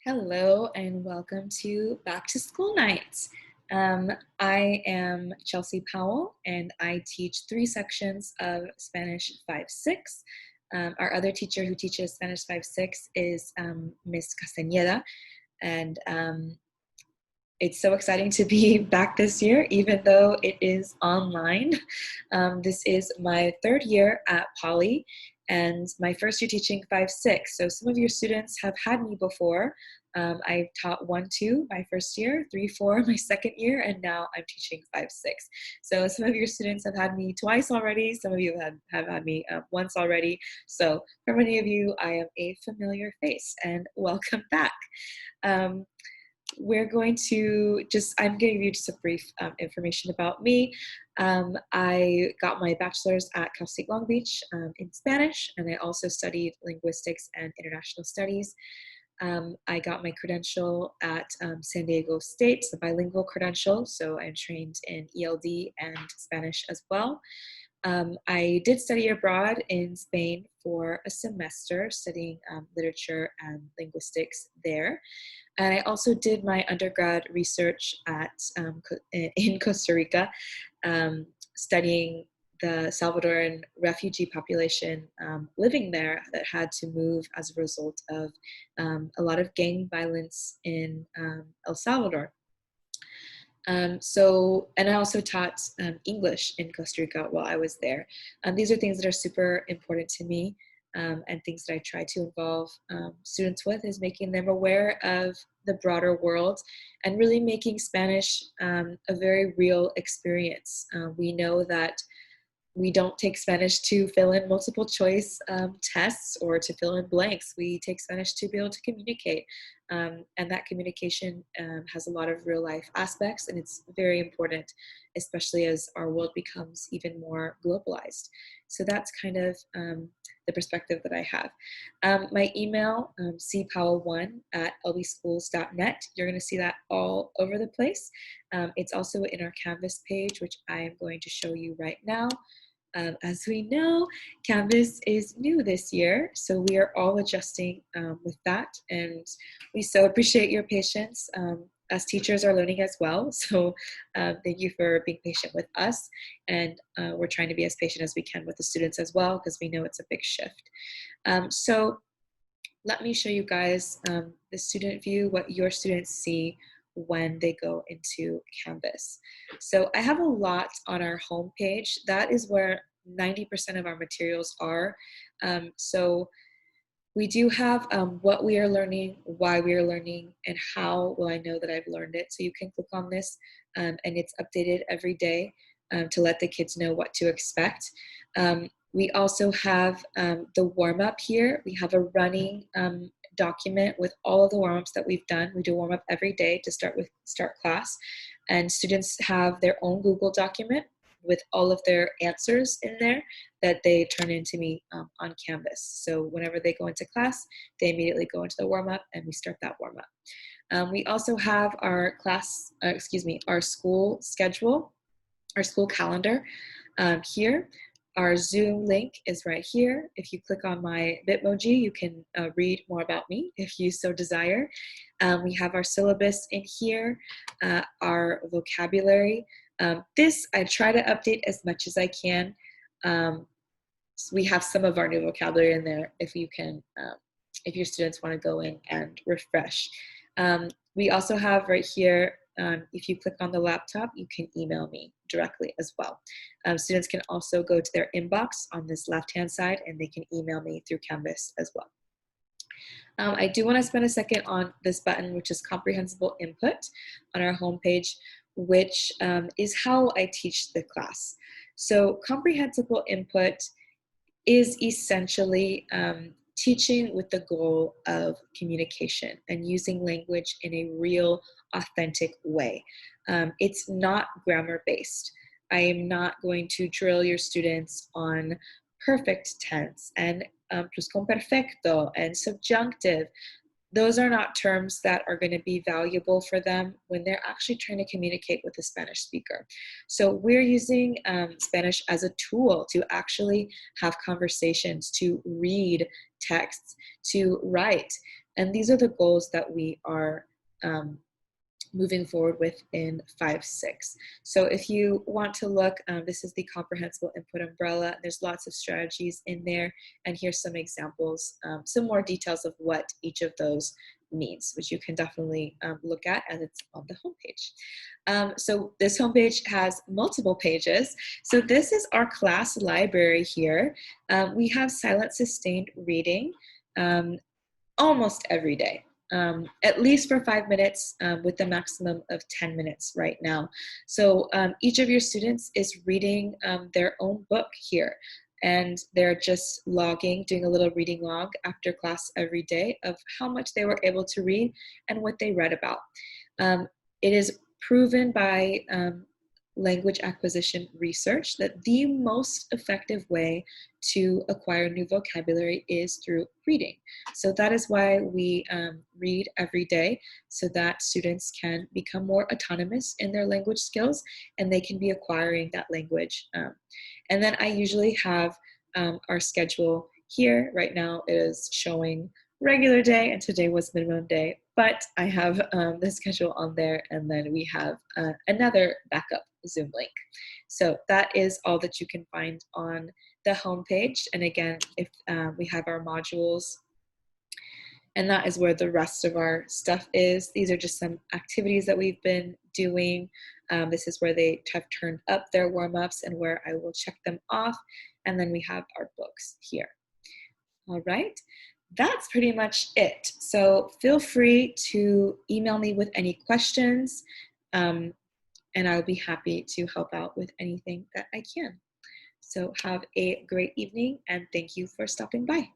Hello and welcome to Back to School Night. I am Srta Powell and I teach 3 sections of Spanish 5-6. Our other teacher who teaches Spanish 5-6 is Miss Castañeda, and it's so exciting to be back this year, even though it is online. This is my 3rd year at Poly and my first year teaching 5-6. So some of your students have had me before. I taught 1-2 my first year, 3-4 my second year, and now I'm teaching 5-6. So some of your students have had me twice already. Some of you have had me once already. So for many of you, I am a familiar face, and welcome back. We're going to I'm giving you just a brief information about me. I got my bachelor's at Cal State Long Beach in Spanish, and I also studied linguistics and international studies. I got my credential at San Diego State, the bilingual credential, so I'm trained in ELD and Spanish as well. I did study abroad in Spain for a semester, studying literature and linguistics there. And I also did my undergrad research in Costa Rica, studying the Salvadoran refugee population living there that had to move as a result of a lot of gang violence in El Salvador. And I also taught English in Costa Rica while I was there. These are things that are super important to me, and things that I try to involve students with is making them aware of the broader world and really making Spanish a very real experience. We know that we don't take Spanish to fill in multiple choice tests or to fill in blanks. We take Spanish to be able to communicate. And that communication has a lot of real life aspects, and it's very important, especially as our world becomes even more globalized. So that's kind of the perspective that I have. My email, cpowell1@lbschools.net. You're going to see that all over the place. It's also in our Canvas page, which I am going to show you right now. As we know, Canvas is new this year, so we are all adjusting with that, and we so appreciate your patience. Us teachers are learning as well, so thank you for being patient with us, and we're trying to be as patient as we can with the students as well, because we know it's a big shift. So let me show you guys the student view, what your students see when they go into Canvas. So I have a lot on our homepage. That is where 90% of our materials are. So we do have what we are learning, why we are learning, and how will I know that I've learned it. So you can click on this, and it's updated every day to let the kids know what to expect. We also have the warm-up here. We have a running document with all of the warm-ups that we've done. We do warm-up every day to start class. And students have their own Google document with all of their answers in there that they turn into me on Canvas. So whenever they go into class, they immediately go into the warm-up and we start that warm-up. We also have our our school schedule, our school calendar here. Our Zoom link is right here. If you click on my Bitmoji, you can read more about me if you so desire. We have our syllabus in here, our vocabulary. This I try to update as much as I can. So we have some of our new vocabulary in there if you can, if your students want to go in and refresh. We also have right here, if you click on the laptop, you can email me directly as well. Students can also go to their inbox on this left-hand side and they can email me through Canvas as well. I do want to spend a second on this button, which is comprehensible input on our homepage, which is how I teach the class. So comprehensible input is essentially teaching with the goal of communication and using language in a real, authentic way. It's not grammar-based. I am not going to drill your students on perfect tense and pluscuamperfecto and subjunctive. Those are not terms that are going to be valuable for them when they're actually trying to communicate with a Spanish speaker. So we're using Spanish as a tool to actually have conversations, to read texts to write. And these are the goals that we are moving forward with in 5-6. So if you want to look, this is the comprehensible input umbrella. There's lots of strategies in there, and here's some examples, some more details of what each of those means, which you can definitely look at as it's on the homepage. So this homepage has multiple pages. So this is our class library here. We have silent sustained reading almost every day. At least for 5 minutes, with the maximum of 10 minutes right now. So each of your students is reading their own book here, and they're just logging, doing a little reading log after class every day of how much they were able to read and what they read about. It is proven by language acquisition research that the most effective way to acquire new vocabulary is through reading. So that is why we read every day, so that students can become more autonomous in their language skills and they can be acquiring that language. And then I usually have our schedule here. Right now it is showing regular day, and today was minimum day, but I have the schedule on there, and then we have another backup Zoom link. So that is all that you can find on the homepage. And again, if we have our modules, and that is where the rest of our stuff is. These are just some activities that we've been doing. This is where they have turned up their warm-ups and where I will check them off. And then we have our books here. All right, that's pretty much it. So feel free to email me with any questions, and I'll be happy to help out with anything that I can. So have a great evening, and thank you for stopping by.